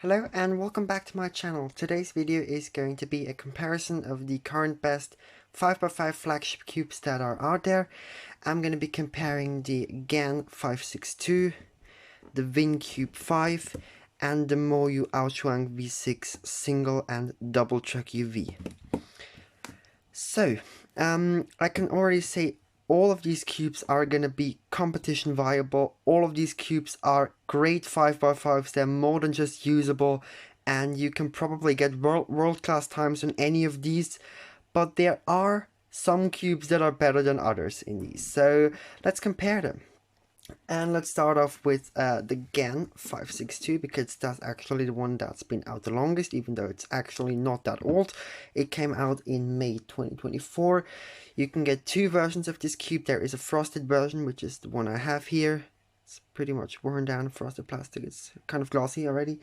Hello and welcome back to my channel. Today's video is going to be a comparison of the current best 5x5 flagship cubes that are out there. I'm going to be comparing the GAN 562, the Vin Cube 5 and the MoYu Aochuang V6 single and double track UV. So, I can already say all of these cubes are going to be competition viable. All of these cubes are great 5x5s. They're more than just usable, and you can probably get world-class times on any of these, but there are some cubes that are better than others in these. So let's compare them. And let's start off with the GAN 562, because that's actually the one that's been out the longest, even though it's actually not that old. It came out in May 2024. You can get two versions of this cube. There is a frosted version, which is the one I have here. It's pretty much worn down, frosted plastic. It's kind of glossy already.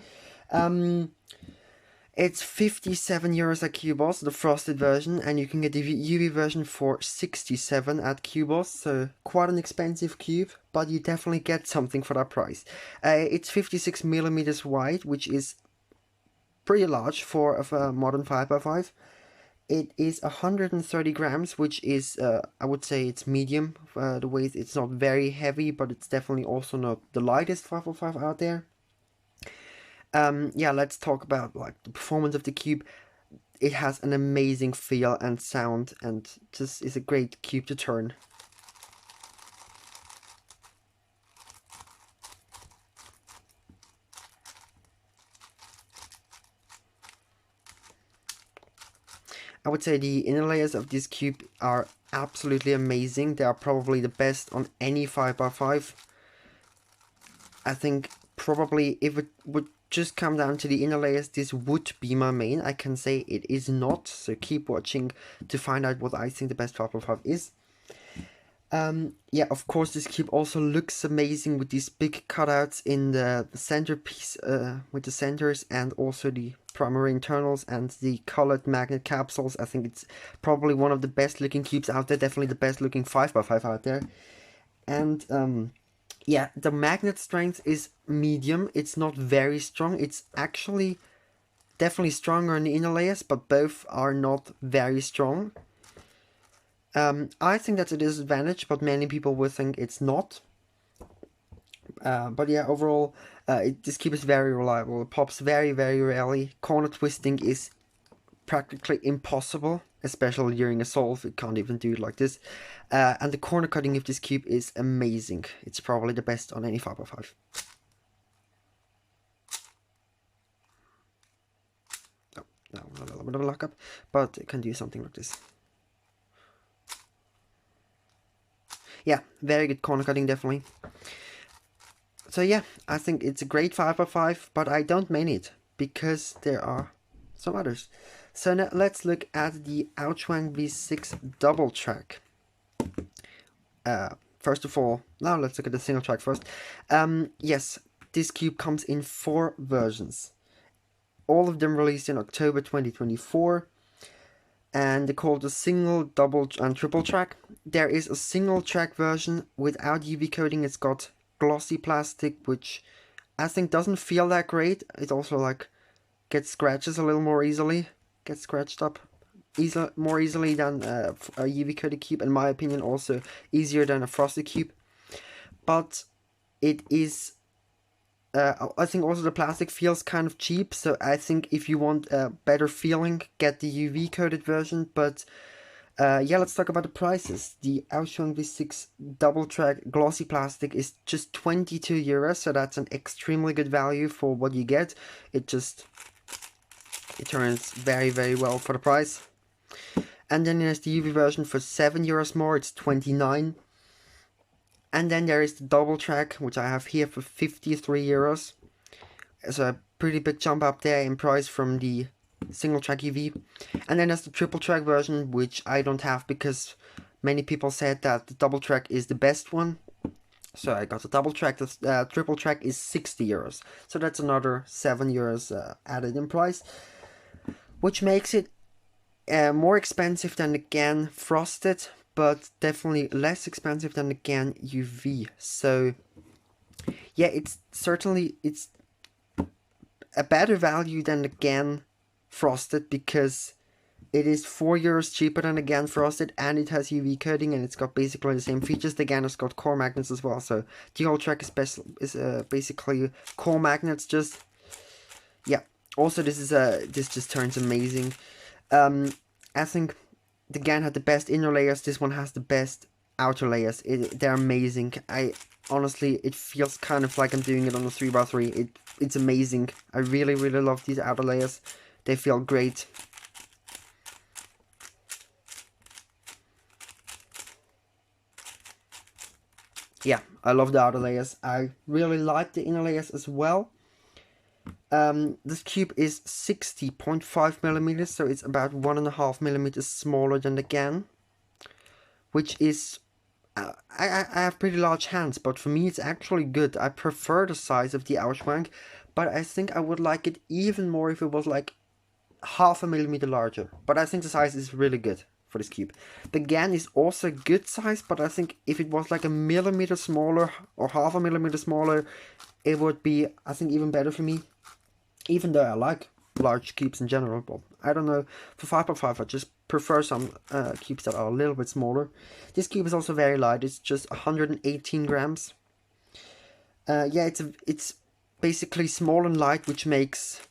It's 57 euros at Cubos, the frosted version, and you can get the UV version for 67 at Cubos, so quite an expensive cube, but you definitely get something for that price. It's 56 millimeters wide, which is pretty large for a modern 5x5. It is 130 grams, which is, I would say it's medium. The weight, it's not very heavy, but it's definitely also not the lightest 5x5 out there. Yeah, let's talk about like the performance of the cube. It has an amazing feel and sound, and just is a great cube to turn. I would say the inner layers of this cube are absolutely amazing. They are probably the best on any 5x5. I think probably if it would just come down to the inner layers, this would be my main. I can say it is not, so keep watching to find out what I think the best 5x5 is. Yeah, of course this cube also looks amazing with these big cutouts in the centerpiece, with the centers, and also the primary internals and the colored magnet capsules. I think it's probably one of the best looking cubes out there, definitely the best looking 5x5 out there. And yeah, the magnet strength is medium. It's not very strong. It's actually definitely stronger in the inner layers, but both are not very strong. I think that's a disadvantage, but many people will think it's not. But yeah, overall, this cube is very reliable. It pops very, very rarely. Corner twisting is practically impossible, especially during a solve. It can't even do it like this. And the corner cutting of this cube is amazing. It's probably the best on any 5x5. Oh, no, a little bit of a lockup, but it can do something like this. Yeah, very good corner cutting, definitely. So yeah, I think it's a great 5x5, but I don't main it, because there are some others. So now let's look at the Aochuang V6 double track. First of all, now let's look at the single track first. Yes, this cube comes in 4 versions. All of them released in October 2024. And they're called the single, double, and triple track. There is a single track version without UV coating. It's got glossy plastic, which I think doesn't feel that great. It also like gets scratches a little more easily, gets scratched up more easily than a UV coated cube. In my opinion, also easier than a frosted cube. But it is. I think also the plastic feels kind of cheap, so I think if you want a better feeling, get the UV coated version. But yeah, let's talk about the prices. The Aochuang V6 double track glossy plastic is just 22 euros, so that's an extremely good value for what you get. It turns very, very well for the price. And then there's the UV version for 7 euros more, it's 29. And then there is the double track, which I have here for 53 euros. It's a pretty big jump up there in price from the single track UV. And then there's the triple track version, which I don't have because many people said that the double track is the best one. So I got the double track. The triple track is 60 euros. So that's another 7 euros added in price, which makes it more expensive than the GAN frosted, but definitely less expensive than the GAN UV. So yeah, it's certainly a better value than the GAN frosted because it is €4 cheaper than the GAN frosted, and it has UV coating, and it's got basically the same features. The GAN has got core magnets as well, so the Aochuang is basically core magnets. Just yeah. Also, this just turns amazing. I think the GAN had the best inner layers. This one has the best outer layers. They're amazing. Honestly, it feels kind of like I'm doing it on a 3x3. It's amazing. I really love these outer layers. They feel great. Yeah, I love the outer layers. I really like the inner layers as well. This cube is 60.5 millimeters, so it's about 1.5 millimeters smaller than the GAN, which is I have pretty large hands, but for me it's actually good. I prefer the size of the Aochuang, but I think I would like it even more if it was like 0.5 millimeter larger. But I think the size is really good for this cube. The GAN is also good size, but I think if it was like 1 millimeter smaller or 0.5 millimeter smaller, it would be, I think, even better for me. Even though I like large cubes in general, but I don't know, for 5x5 I just prefer some cubes that are a little bit smaller. This cube is also very light. It's just 118 grams. Yeah, it's basically small and light, which makes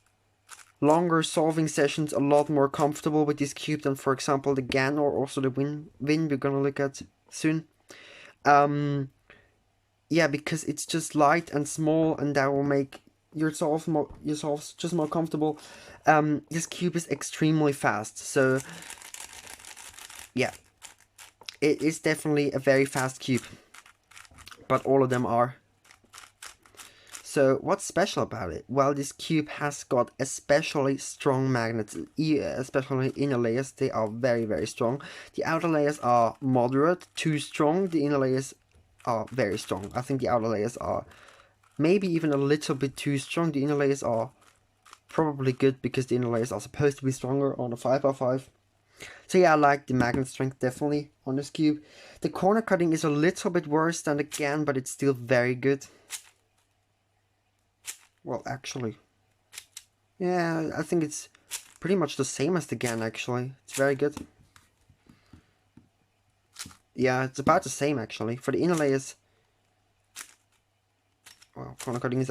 longer solving sessions a lot more comfortable with this cube than, for example, the GAN or also the Vin we're gonna look at soon. Yeah, because it's just light and small, and that will make your solves just more comfortable. This cube is extremely fast, so yeah, it is definitely a very fast cube, but all of them are. So what's special about it? Well, this cube has got especially strong magnets, especially inner layers. They are very strong. The outer layers are moderate, too strong. The inner layers are very strong. I think the outer layers are maybe even a little bit too strong. The inner layers are probably good because the inner layers are supposed to be stronger on a 5x5. So yeah, I like the magnet strength definitely on this cube. The corner cutting is a little bit worse than the GAN, but it's still very good. Well, actually, yeah, I think it's pretty much the same as the GAN actually. It's very good. Yeah, it's about the same actually. For the inner layers, well, corner cutting is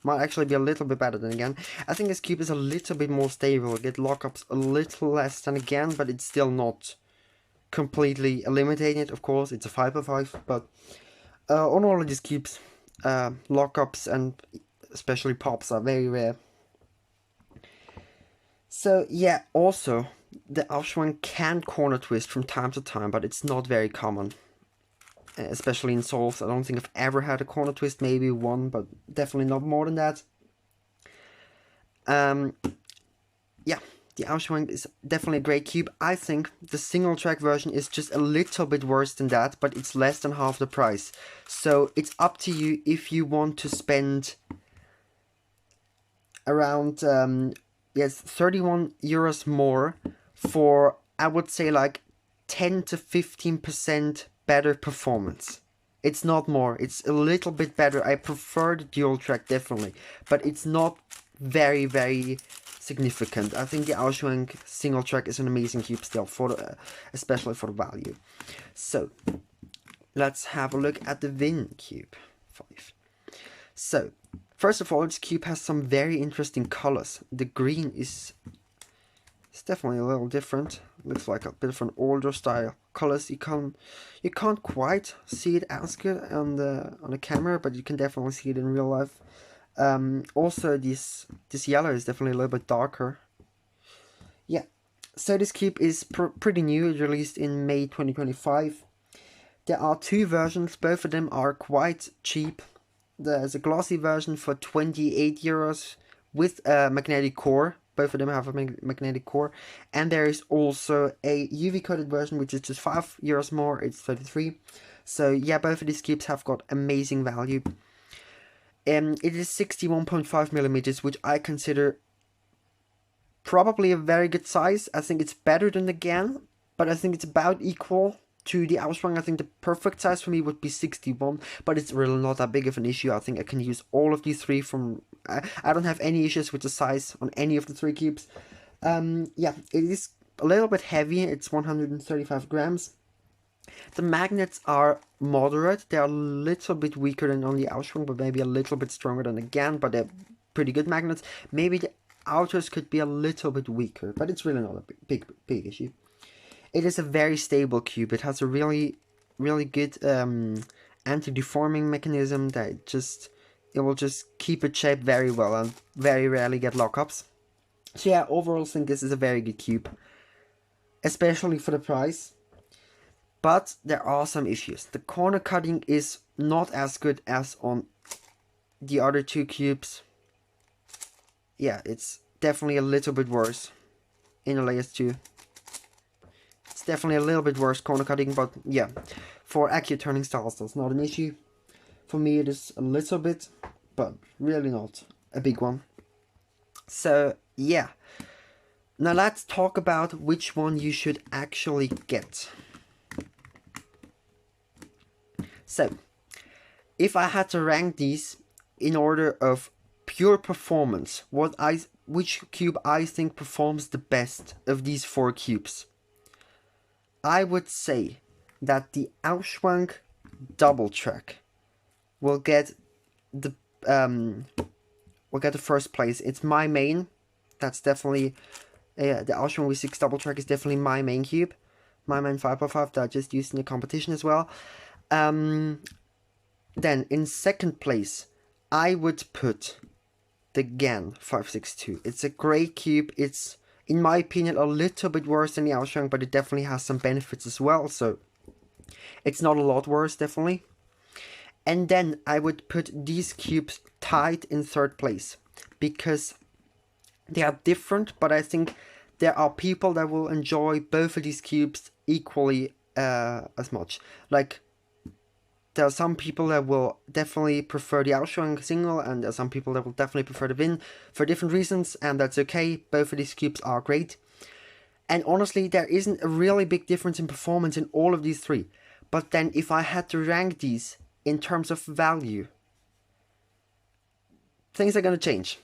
might actually be a little bit better than again. I think this cube is a little bit more stable. It gets lockups a little less than again, but it's still not completely eliminated. Of course, it's a 5x5, but on all of these cubes, lockups and especially pops are very rare. So yeah, also the Aochuang can corner twist from time to time, but it's not very common. Especially in solves. I don't think I've ever had a corner twist, maybe one, but definitely not more than that. Yeah, the Aochuang is definitely a great cube. I think the single track version is just a little bit worse than that, but it's less than half the price. So it's up to you if you want to spend around yes, 31 euros more for, I would say, like 10 to 15% better performance. It's not more, it's a little bit better. I prefer the dual track definitely, but it's not very significant. I think the Aochuang single track is an amazing cube still, for the, especially for the value. So let's have a look at the Vin Cube 5. So first of all, this cube has some very interesting colors. The green is definitely a little different. Looks like a bit of an older style colors. You can't quite see it as good on the camera, but you can definitely see it in real life. Also, this yellow is definitely a little bit darker. Yeah, so this cube is pretty new. It released in May 2025. There are two versions. Both of them are quite cheap. There's a glossy version for 28 euros with a magnetic core. Both of them have a magnetic core. And there is also a UV coated version, which is just 5 euros more. It's 33. So yeah, both of these cubes have got amazing value. It is 61.5 millimeters, which I consider probably a very good size. I think it's better than the GAN, but I think it's about equal. to the Aochuang. I think the perfect size for me would be 61, but it's really not that big of an issue. I think I can use all of these three from... I don't have any issues with the size on any of the three cubes. Yeah, it is a little bit heavy. It's 135 grams. The magnets are moderate. They are a little bit weaker than on the Aochuang, but maybe a little bit stronger than the GAN, but they're pretty good magnets. Maybe the outers could be a little bit weaker, but it's really not a big issue. It is a very stable cube. It has a really good anti-deforming mechanism that it will just keep its shape very well and very rarely get lockups. So yeah, overall I think this is a very good cube, especially for the price. But there are some issues. The corner cutting is not as good as on the other two cubes. Yeah, it's definitely a little bit worse in the layers 2. It's definitely a little bit worse corner cutting, but yeah, for accurate turning styles that's not an issue. For me it is a little bit, but really not a big one. So yeah, now let's talk about which one you should actually get. So, if I had to rank these in order of pure performance, which cube I think performs the best of these 4 cubes, I would say that the Aochuang double track will get the first place. It's my main. That's definitely the Aochuang V6 double track is definitely my main cube, my main 5x5 that I just used in the competition as well. Then in second place, I would put the GAN 562. It's a great cube. It's, in my opinion, a little bit worse than the Aochuang, but it definitely has some benefits as well. So it's not a lot worse, definitely. And then I would put these cubes tied in third place because they are different, but I think there are people that will enjoy both of these cubes equally as much. Like, there are some people that will definitely prefer the Aochuang single, and there are some people that will definitely prefer the Vin for different reasons, and that's okay. Both of these cubes are great. And honestly, there isn't a really big difference in performance in all of these three. But then if I had to rank these in terms of value, things are going to change.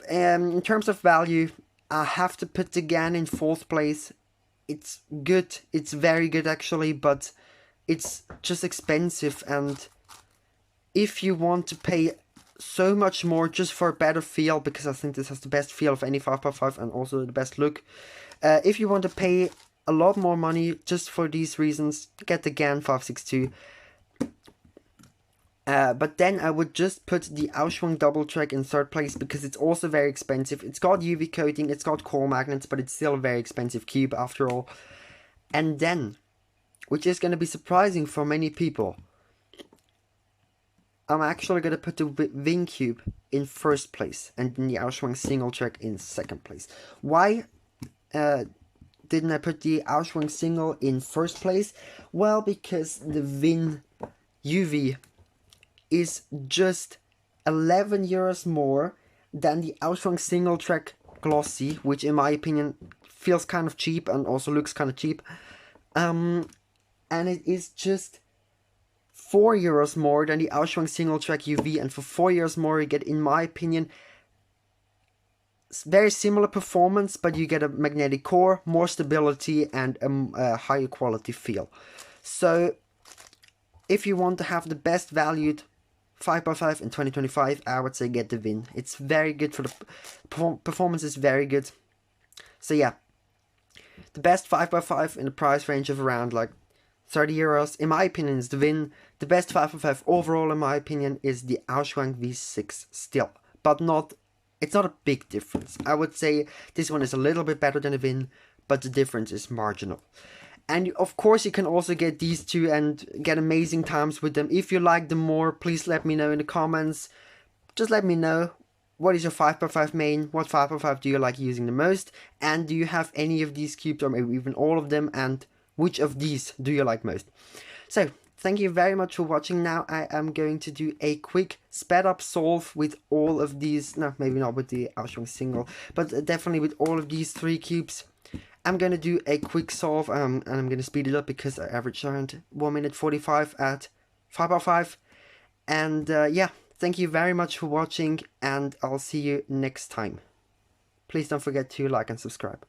In terms of value, I have to put the GAN in fourth place. It's good. It's very good actually, but it's just expensive, and if you want to pay so much more just for a better feel, because I think this has the best feel of any 5x5 and also the best look, if you want to pay a lot more money just for these reasons, get the GAN 562. But then I would just put the Aochuang double track in third place because it's also very expensive. It's got UV coating, it's got core magnets, but it's still a very expensive cube after all. And then, which is going to be surprising for many people, I'm actually going to put the Vin Cube in first place and the Aochuang single track in second place. Why didn't I put the Aochuang single in first place? Well, because the Vin UV is just 11 euros more than the Aochuang single track glossy, which in my opinion feels kind of cheap and also looks kind of cheap. And it is just 4 euros more than the Aochuang single track UV, and for 4 euros more you get, in my opinion, very similar performance, but you get a magnetic core, more stability, and a higher quality feel. So if you want to have the best valued 5x5 in 2025, I would say get the Vin. It's very good for the performance is very good. So yeah, the best 5x5 in the price range of around like 30 euros, in my opinion, is the Vin. The best 5x5 overall, in my opinion, is the Aochuang V6 still. But it's not a big difference. I would say this one is a little bit better than the Vin, but the difference is marginal. And of course you can also get these two and get amazing times with them. If you like them more, please let me know in the comments. Just let me know, what is your 5x5 main? What 5x5 do you like using the most? And do you have any of these cubes, or maybe even all of them? And which of these do you like most? So, thank you very much for watching. Now I am going to do a quick sped up solve with all of these, no, maybe not with the Aochuang single, but definitely with all of these three cubes. I'm gonna do a quick solve, and I'm gonna speed it up because I averaged around 1 minute 45 at 5x5. And yeah, thank you very much for watching, and I'll see you next time. Please don't forget to like and subscribe.